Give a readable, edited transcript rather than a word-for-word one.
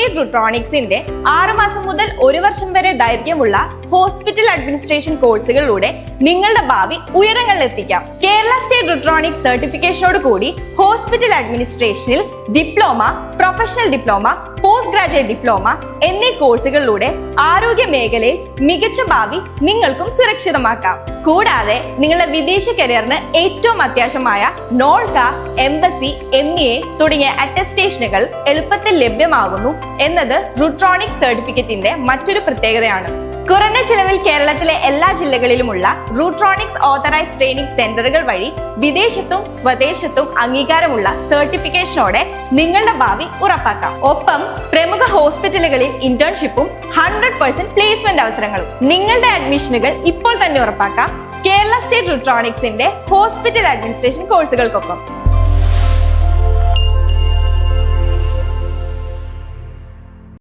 State റുട്രോണിക്സിന്റെ 6 മാസം മുതൽ 1 വർഷം വരെ ദൈർഘ്യമുള്ള ഹോസ്പിറ്റൽ അഡ്മിനിസ്ട്രേഷൻ കോഴ്സുകളിലൂടെ നിങ്ങളുടെ ഭാവി ഉയരങ്ങളിൽ എത്തിക്കാം. കേരള സ്റ്റേറ്റ് റുട്രോണിക്സ് സർട്ടിഫിക്കേഷനോട് കൂടി ഹോസ്പിറ്റൽ അഡ്മിനിസ്ട്രേഷനിൽ diploma, professional diploma, post graduate diploma എന്നീ കോഴ്സുകളിലൂടെ ആരോഗ്യ മേഖലയിൽ മികച്ച ഭാവി നിങ്ങൾക്കും സുരക്ഷിതമാക്കാം. കൂടാതെ നിങ്ങളുടെ വിദേശ കരിയറിന് ഏറ്റവും അത്യാവശ്യമായ നോൾക്ക, എംബസി, MA തുടങ്ങിയ അറ്റസ്റ്റേഷനുകൾ എളുപ്പത്തിൽ ലഭ്യമാകുന്നു എന്നത് റുട്രോണിക്സ് സർട്ടിഫിക്കറ്റിന്റെ മറ്റൊരു പ്രത്യേകതയാണ്. കുറഞ്ഞ ചിലവിൽ കേരളത്തിലെ എല്ലാ ജില്ലകളിലുമുള്ള റുട്രോണിക്സ് ഓതറൈസ്ഡ് ട്രെയിനിങ് സെന്ററുകൾ വഴി വിദേശത്തും സ്വദേശത്തും അംഗീകാരമുള്ള സർട്ടിഫിക്കേഷനോടെ നിങ്ങളുടെ ഭാവി ഉറപ്പാക്കാം. ഒപ്പം പ്രമുഖ ഹോസ്പിറ്റലുകളിൽ ഇന്റേൺഷിപ്പും 100% പ്ലേസ്മെന്റ് അവസരങ്ങളും. നിങ്ങളുടെ അഡ്മിഷനുകൾ ഇപ്പോൾ തന്നെ ഉറപ്പാക്കാം കേരള സ്റ്റേറ്റ് റുട്രോണിക്സിന്റെ ഹോസ്പിറ്റൽ അഡ്മിനിസ്ട്രേഷൻ കോഴ്സുകൾക്കൊപ്പം.